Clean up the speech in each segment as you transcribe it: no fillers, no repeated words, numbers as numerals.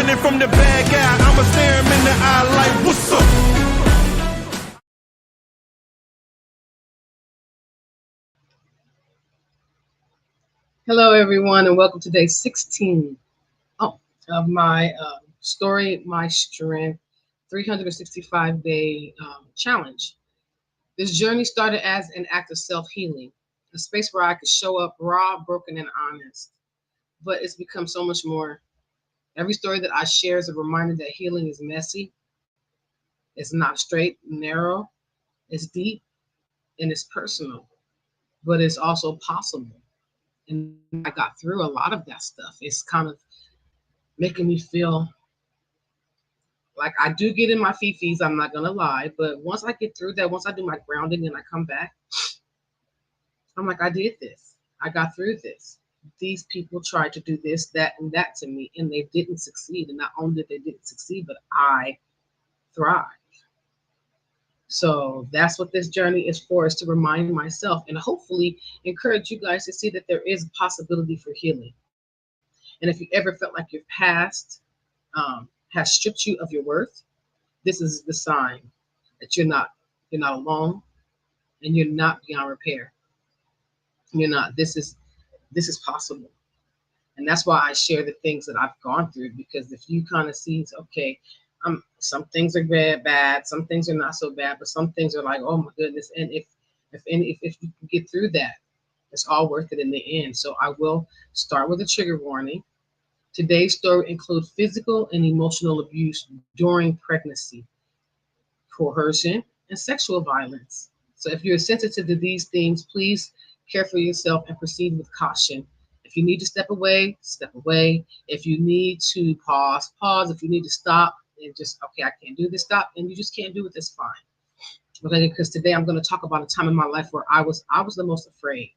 running from the bad guy. I'ma stare him in the eye like, what's up? Hello, everyone, and welcome to day 16 of my Story My Strength 365-day challenge. This journey started as an act of self-healing, a space where I could show up raw, broken, and honest. But it's become so much more. Every story that I share is a reminder that healing is messy, it's not straight, narrow, it's deep, and it's personal, but it's also possible. And I got through a lot of that stuff. It's kind of making me feel like I do get in my fifis, I'm not gonna lie. But once I get through that, once I do my grounding and I come back, I'm like, I did this. I got through this. These people tried to do this, that, and that to me, and they didn't succeed. And not only did they didn't succeed, but I thrived. So that's what this journey is for, is to remind myself and hopefully encourage you guys to see that there is a possibility for healing. And if you ever felt like your past has stripped you of your worth, this is the sign that you're not alone and you're not beyond repair. You're not. This is possible. And that's why I share the things that I've gone through, because if you kind of see, okay, some things are bad, some things are not so bad, but some things are like, oh my goodness. And if you can get through that, it's all worth it in the end. So I will start with a trigger warning. Today's story includes physical and emotional abuse during pregnancy, coercion, and sexual violence. So if you're sensitive to these things, please care for yourself and proceed with caution. If you need to step away, step away. If you need to pause, pause. If you need to stop and just, okay, I can't do this, stop. And you just can't do it, that's fine. Okay, because today I'm going to talk about a time in my life where I was the most afraid.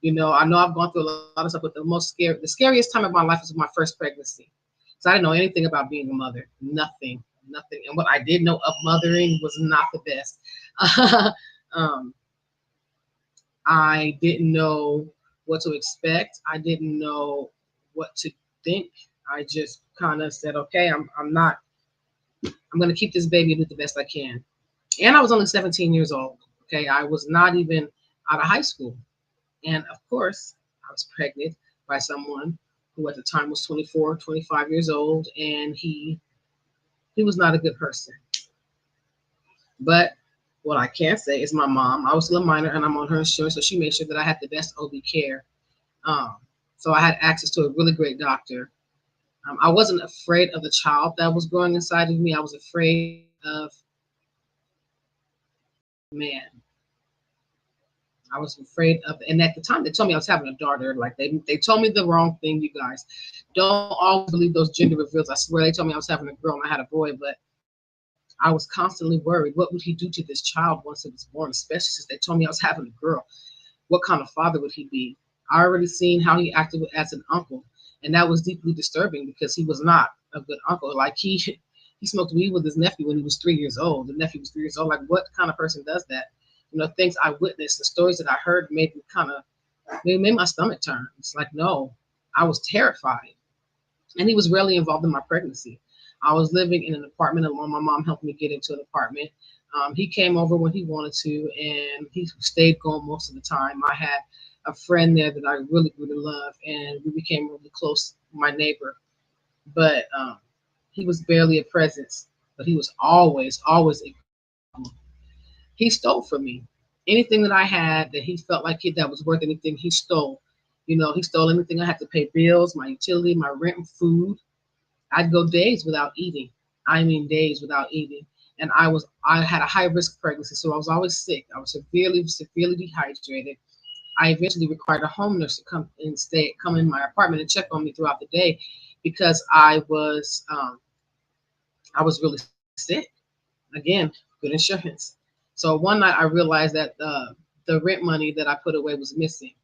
I know I've gone through a lot of stuff, but the scariest time of my life was my first pregnancy. So I didn't know anything about being a mother, nothing. And what I did know of mothering was not the best. um, I didn't know what to expect. I didn't know what to think. I just kind of said, okay, I'm going to keep this baby and do the best I can. And I was only 17 years old. Okay. I was not even out of high school. And of course, I was pregnant by someone who at the time was 24, 25 years old. And he was not a good person. But what I can say is my mom, I was still a minor and I'm on her insurance. So she made sure that I had the best OB care. So I had access to a really great doctor. I wasn't afraid of the child that was growing inside of me. I was afraid of man. I was afraid of, and at the time they told me I was having a daughter. Like they told me the wrong thing, you guys. Don't always believe those gender reveals. I swear they told me I was having a girl and I had a boy, but I was constantly worried. What would he do to this child once it was born, especially since they told me I was having a girl? What kind of father would he be? I already seen how he acted as an uncle, and that was deeply disturbing because he was not a good uncle. Like he smoked weed with his nephew when he was 3 years old. The nephew was 3 years old. Like what kind of person does that? Things I witnessed, the stories that I heard made my stomach turn. It's like, no, I was terrified. And he was rarely involved in my pregnancy. I was living in an apartment alone. My mom helped me get into an apartment. He came over when he wanted to, and he stayed gone most of the time. I had a friend there that I really, really loved, and we became really close, my neighbor. But he was barely a presence, but he was always, always a problem. He stole from me. Anything that I had that he felt like that was worth anything, he stole. He stole anything I had to pay bills, my utility, my rent, and food. I'd go days without eating. I mean, days without eating. And I had a high risk pregnancy, so I was always sick. I was severely, severely dehydrated. I eventually required a home nurse to come in my apartment and check on me throughout the day because I was really sick. Again, good insurance. So one night I realized that the rent money that I put away was missing,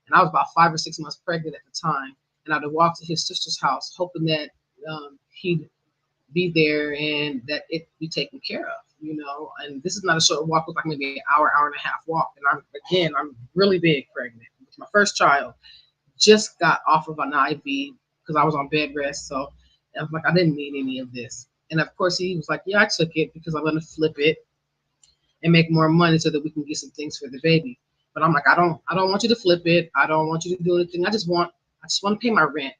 and I was about 5 or 6 months pregnant at the time. And I'd walk to his sister's house, hoping that he'd be there and that it be taken care of. And this is not a short walk; it was like maybe an hour, hour and a half walk. And I'm really big pregnant. My first child just got off of an IV because I was on bed rest. So And I'm like, I didn't need any of this. And of course, he was like, yeah, I took it because I'm going to flip it and make more money so that we can get some things for the baby. But I'm like, I don't want you to flip it. I don't want you to do anything. I just want to pay my rent.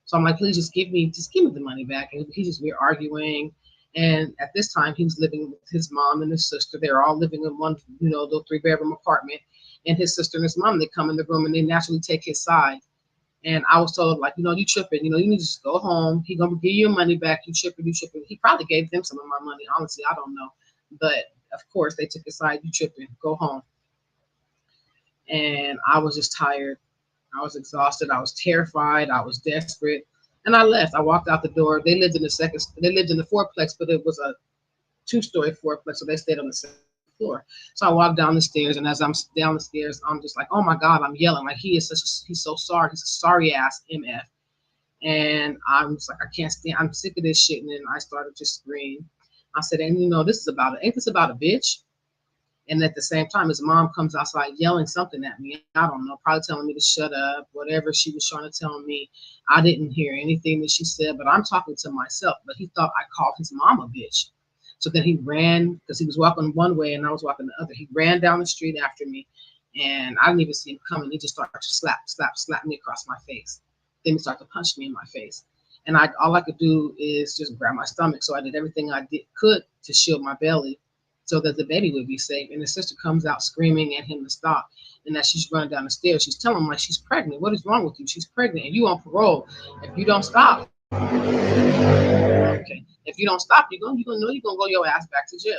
So I'm like, please just give me the money back. And we're arguing. And at this time, he was living with his mom and his sister. They were all living in one, little 3-bedroom apartment. And his sister and his mom, they come in the room and they naturally take his side. And I was told, like, you tripping. You need to just go home. He gonna give you your money back. You tripping, you tripping. He probably gave them some of my money. Honestly, I don't know. But of course, they took his side. You tripping. Go home. And I was just tired. I was exhausted. I was terrified. I was desperate. And I left. I walked out the door. They lived in the fourplex, but it was a 2-story fourplex, so they stayed on the second floor. So I walked down the stairs, and as I'm down the stairs, I'm just like, oh my God, I'm yelling. Like, he's so sorry. He's a sorry ass MF. And I'm just like, I can't stand, I'm sick of this shit. And then I started to scream. I said, and ain't this about a bitch? And at the same time, his mom comes outside yelling something at me. I don't know, probably telling me to shut up, whatever she was trying to tell me. I didn't hear anything that she said, but I'm talking to myself. But he thought I called his mom a bitch. So then he ran, because he was walking one way and I was walking the other. He ran down the street after me, and I didn't even see him coming. He just started to slap me across my face. Then he started to punch me in my face. And all I could do is just grab my stomach. So I did everything I could to shield my belly so that the baby would be safe. And the sister comes out screaming at him to stop. And as she's running down the stairs, she's telling him, like, she's pregnant. What is wrong with you? She's pregnant and you on parole. If you don't stop, okay. If you don't stop, you're gonna go your ass back to jail.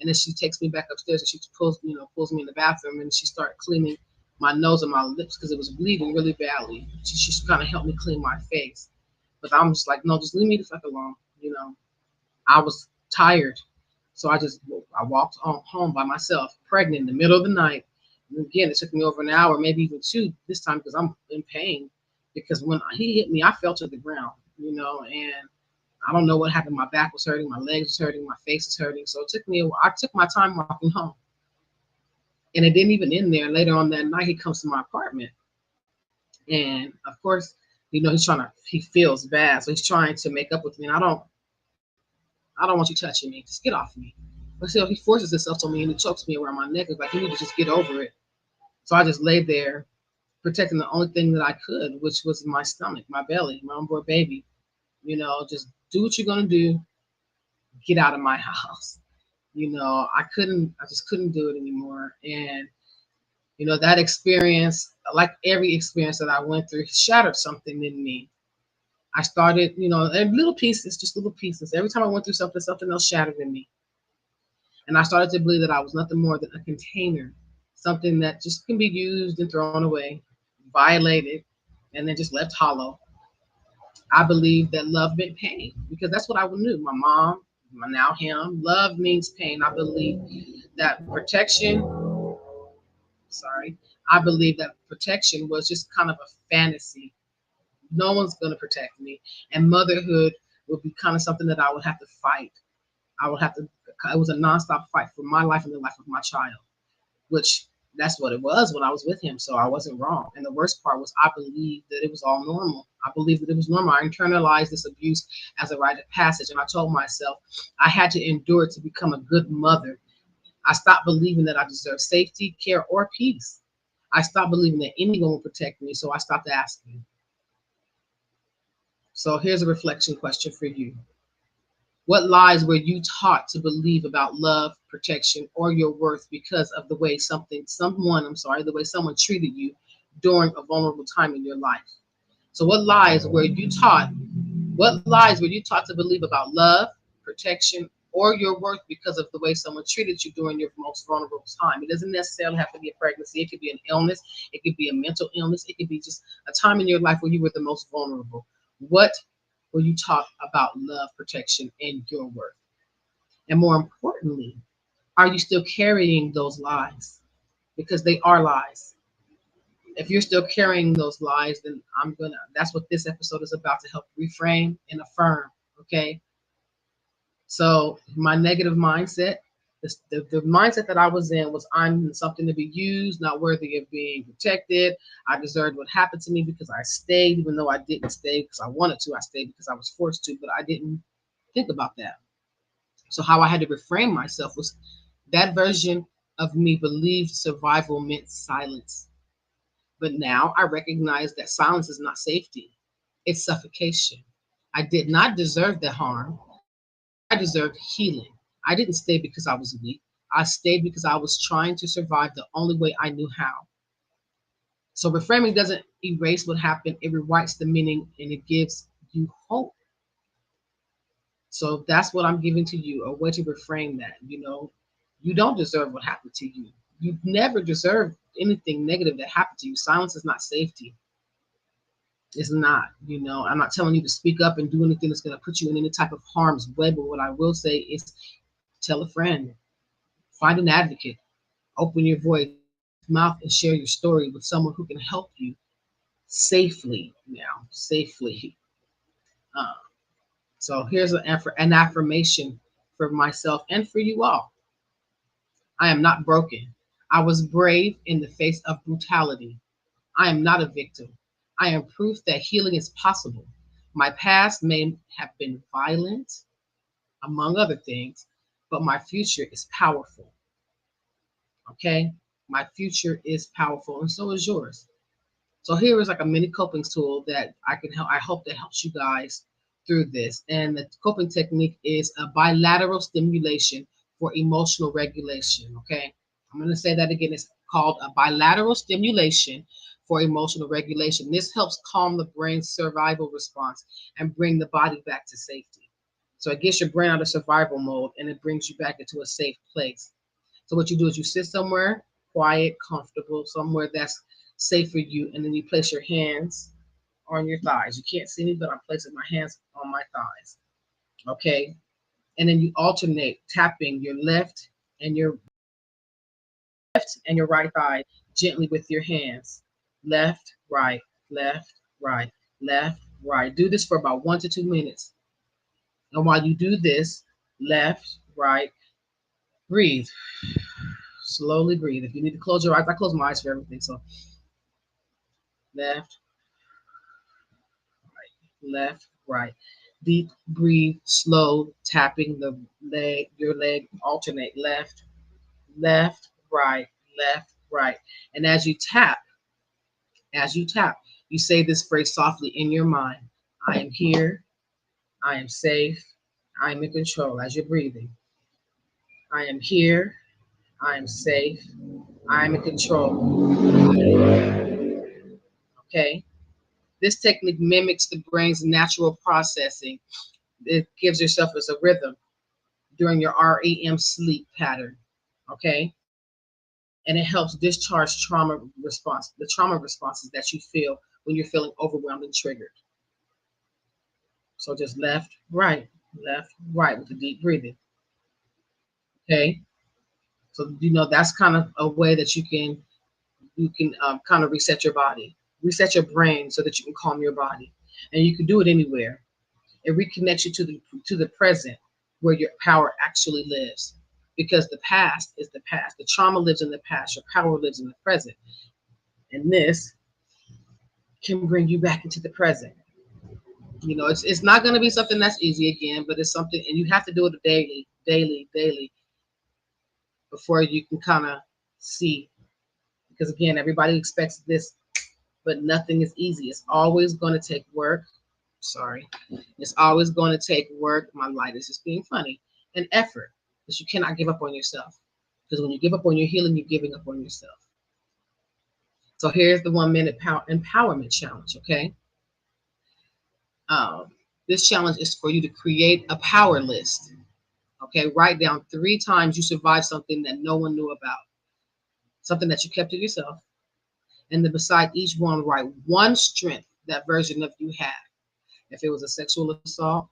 And then she takes me back upstairs and she pulls me in the bathroom, and she started cleaning my nose and my lips because it was bleeding really badly. She kind of helped me clean my face. But I'm just like, no, just leave me the fuck alone. I was tired. So I walked home by myself, pregnant in the middle of the night. And again, it took me over an hour, maybe even 2 this time, because I'm in pain. Because when he hit me, I fell to the ground, and I don't know what happened. My back was hurting, my legs was hurting, my face was hurting. So it took me I took my time walking home. And it didn't even end there. Later on that night, he comes to my apartment. And of course, he feels bad. So he's trying to make up with me. And I don't want you touching me. Just get off me. But still, he forces himself on me and he chokes me around my neck. It's like, you need to just get over it. So I just laid there, protecting the only thing that I could, which was my stomach, my belly, my unborn baby. Just do what you're gonna do. Get out of my house. I just couldn't do it anymore. And that experience, like every experience that I went through, shattered something in me. I started, and little pieces, just little pieces. Every time I went through something else shattered in me. And I started to believe that I was nothing more than a container, something that just can be used and thrown away, violated, and then just left hollow. I believed that love meant pain because that's what I knew. My mom, now him, love means pain. That protection, sorry, I believe that protection was just kind of a fantasy. No one's going to protect me. And motherhood would be kind of something that I would have to fight. It was a nonstop fight for my life and the life of my child, which that's what it was when I was with him. So I wasn't wrong. And the worst part was I believed that it was all normal. I believed that it was normal. I internalized this abuse as a rite of passage. And I told myself I had to endure it to become a good mother. I stopped believing that I deserved safety, care, or peace. I stopped believing that anyone would protect me. So I stopped asking. So here's a reflection question for you. What lies were you taught to believe about love, protection, or your worth because of the way the way someone treated you during a vulnerable time in your life? So what lies were you taught to believe about love, protection, or your worth because of the way someone treated you during your most vulnerable time? It doesn't necessarily have to be a pregnancy. It could be an illness. It could be a mental illness. It could be just a time in your life where you were the most vulnerable. What were you taught about love, protection, and your worth? And more importantly, are you still carrying those lies? Because they are lies. If you're still carrying those lies, then that's what this episode is about, to help reframe and affirm. Okay. So my negative mindset, The mindset that I was in was I'm something to be used, not worthy of being protected. I deserved what happened to me because I stayed, even though I didn't stay because I wanted to. I stayed because I was forced to, but I didn't think about that. So how I had to reframe myself was that version of me believed survival meant silence. But now I recognize that silence is not safety, it's suffocation. I did not deserve the harm. I deserved healing. I didn't stay because I was weak. I stayed because I was trying to survive the only way I knew how. So reframing doesn't erase what happened, it rewrites the meaning and it gives you hope. So that's what I'm giving to you, a way to reframe that. You don't deserve what happened to you. You've never deserved anything negative that happened to you. Silence is not safety. It's not. I'm not telling you to speak up and do anything that's going to put you in any type of harm's way. But what I will say is tell a friend, find an advocate, open your voice, mouth, and share your story with someone who can help you safely now, safely. Uh, so here's an affirmation for myself and for you all. I am not broken. I was brave in the face of brutality. I am not a victim. I am proof that healing is possible. My past may have been violent, among other things, but my future is powerful. Okay? My future is powerful, and so is yours. So here is like a mini coping tool that I can help. I hope that helps you guys through this. And the coping technique is a bilateral stimulation for emotional regulation. Okay, I'm going to say that again. It's called a bilateral stimulation for emotional regulation. This helps calm the brain's survival response and bring the body back to safety. So it gets your brain out of survival mode and it brings you back into a safe place. So what you do is you sit somewhere quiet, comfortable, somewhere that's safe for you, and then you place your hands on your thighs. You can't see me, but I'm placing my hands on my thighs. Okay. And then you alternate tapping your left and your right thigh gently with your hands. Left, right, left, right, left, right. Do this for about 1 to 2 minutes. And while you do this, left, right, breathe. Slowly breathe. If you need to close your eyes, I close my eyes for everything. So left, left, right. Deep breathe, slow, tapping your leg, alternate left, left, right, left, right. And as you tap, you say this phrase softly in your mind. I am here, I am safe, I am in control as you're breathing. I am here, I am safe, I am in control. Okay. This technique mimics the brain's natural processing. It gives yourself as a rhythm during your REM sleep pattern. Okay. And it helps discharge the trauma responses that you feel when you're feeling overwhelmed and triggered. So just left, right with the deep breathing. Okay. So that's kind of a way that you can kind of reset your body, reset your brain so that you can calm your body. And you can do it anywhere. It reconnects you to the present where your power actually lives. Because the past is the past. The trauma lives in the past. Your power lives in the present. And this can bring you back into the present. It's not going to be something that's easy again, but it's something, and you have to do it daily, daily, daily, before you can kind of see. Because again, everybody expects this, but nothing is easy. It's always going to take work. Sorry. It's always going to take work. My light is just being funny, and effort, because you cannot give up on yourself. Because when you give up on your healing, you're giving up on yourself. So here's the 1 minute empowerment challenge. Okay. Um, this challenge is for you to create a power list. Okay. Write down 3 times you survived something that no one knew about, something that you kept to yourself. And then beside each one, write one strength that version of you had. If it was a sexual assault,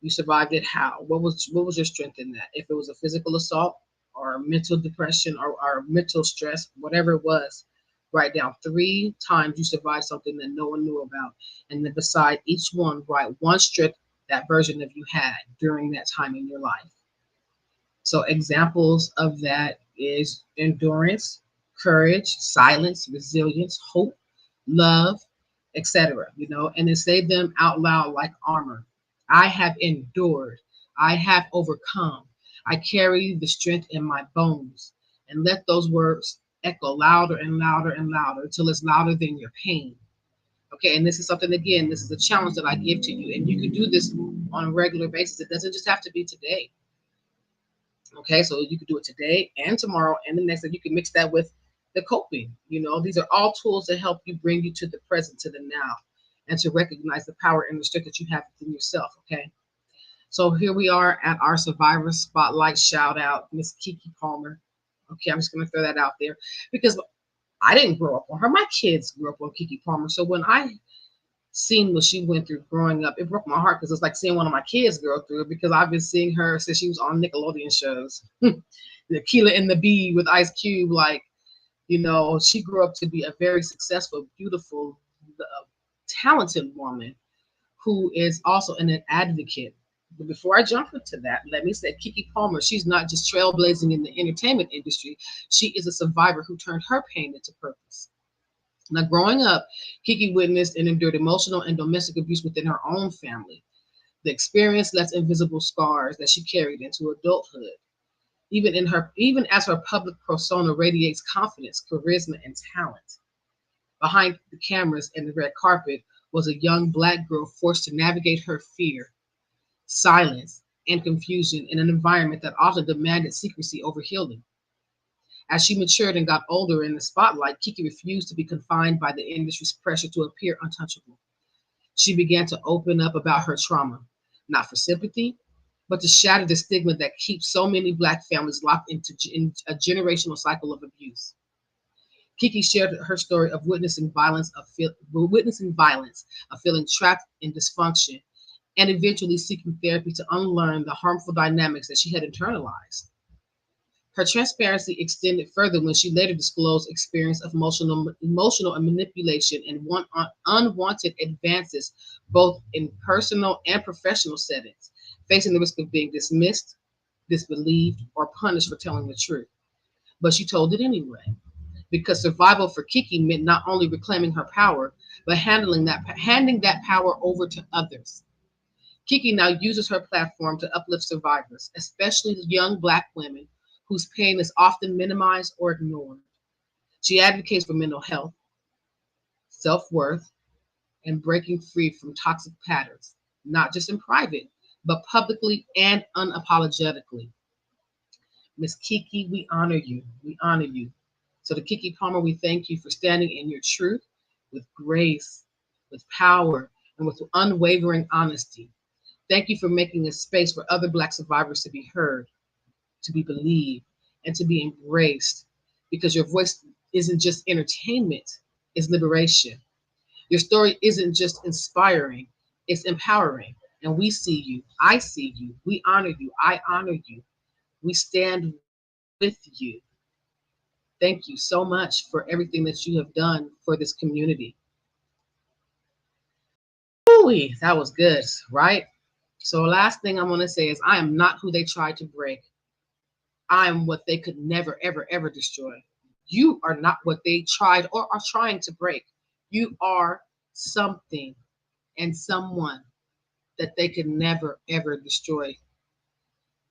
you survived it. How? What was your strength in that? If it was a physical assault or mental depression or mental stress, whatever it was, write down 3 times you survived something that no one knew about. And then beside each one, write one strength that version of you had during that time in your life. So examples of that is endurance, courage, silence, resilience, hope, love, etc. And then say them out loud like armor. I have endured. I have overcome. I carry the strength in my bones. And let those words echo louder and louder and louder until it's louder than your pain. Okay, and this is something, again, this is a challenge that I give to you. And you can do this on a regular basis. It doesn't just have to be today. Okay, so you can do it today and tomorrow and the next, and you can mix that with the coping. These are all tools to help you bring you to the present, to the now, and to recognize the power and the strength that you have within yourself. Okay, so here we are at our Survivor Spotlight shout out, Miss Kiki Palmer. Okay, I'm just going to throw that out there because I didn't grow up on her. My kids grew up on Kiki Palmer. So when I seen what she went through growing up, it broke my heart because it's like seeing one of my kids go through it, because I've been seeing her since she was on Nickelodeon shows. The Keela and the Bee with Ice Cube. Like, she grew up to be a very successful, beautiful, talented woman who is also an advocate. But before I jump into that, let me say Kiki Palmer, she's not just trailblazing in the entertainment industry. She is a survivor who turned her pain into purpose. Now, growing up, Kiki witnessed and endured emotional and domestic abuse within her own family. The experience left invisible scars that she carried into adulthood. Even as her public persona radiates confidence, charisma, and talent. Behind the cameras and the red carpet was a young black girl forced to navigate her fear, silence, and confusion in an environment that often demanded secrecy over healing. As she matured and got older in the spotlight, Kiki refused to be confined by the industry's pressure to appear untouchable. She began to open up about her trauma, not for sympathy, but to shatter the stigma that keeps so many Black families locked into a generational cycle of abuse. Kiki shared her story of of feeling trapped in dysfunction, and eventually seeking therapy to unlearn the harmful dynamics that she had internalized. Her transparency extended further when she later disclosed experience of emotional and manipulation and unwanted advances, both in personal and professional settings, facing the risk of being dismissed, disbelieved, or punished for telling the truth. But she told it anyway, because survival for Kiki meant not only reclaiming her power, but handing that power over to others. Kiki now uses her platform to uplift survivors, especially young Black women whose pain is often minimized or ignored. She advocates for mental health, self worth, and breaking free from toxic patterns, not just in private, but publicly and unapologetically. Miss Kiki, we honor you. We honor you. So, to Kiki Palmer, we thank you for standing in your truth with grace, with power, and with unwavering honesty. Thank you for making a space for other Black survivors to be heard, to be believed, and to be embraced, because your voice isn't just entertainment, it's liberation. Your story isn't just inspiring, it's empowering. And we see you. I see you. We honor you. I honor you. We stand with you. Thank you so much for everything that you have done for this community. Ooh, that was good, right? So, last thing I'm going to say is I am not who they tried to break. I'm what they could never, ever, ever destroy. You are not what they tried or are trying to break. You are something and someone that they could never, ever destroy.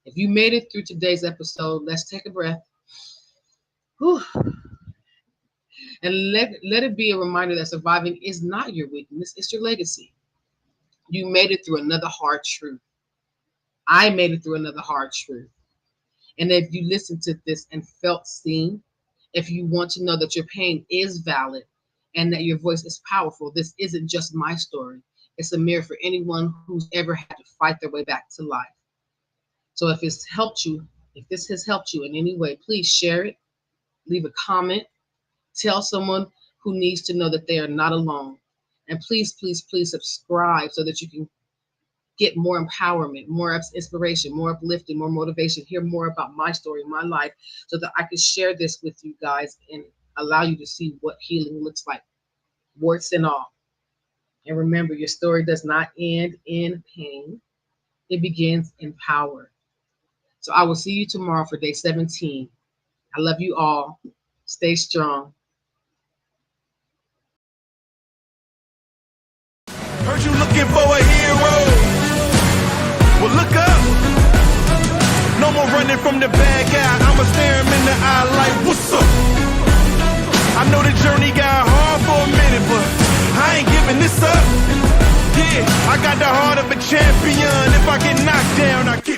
If you made it through today's episode, let's take a breath. Whew. And let it be a reminder that surviving is not your weakness, it's your legacy. You made it through another hard truth. I made it through another hard truth. And if you listened to this and felt seen, if you want to know that your pain is valid and that your voice is powerful, this isn't just my story. It's a mirror for anyone who's ever had to fight their way back to life. So if this has helped you in any way, please share it, leave a comment, tell someone who needs to know that they are not alone. And please, please, please subscribe so that you can get more empowerment, more inspiration, more uplifting, more motivation, hear more about my story, my life, so that I can share this with you guys and allow you to see what healing looks like, warts and all. And remember, your story does not end in pain. It begins in power. So I will see you tomorrow for day 17. I love you all. Stay strong. Heard you looking for a hero. Well, look up. No more running from the bad guy. I'ma stare him in the eye like, what's up? I know the journey got hard for a minute, but I ain't giving this up. Yeah, I got the heart of a champion. If I get knocked down, I get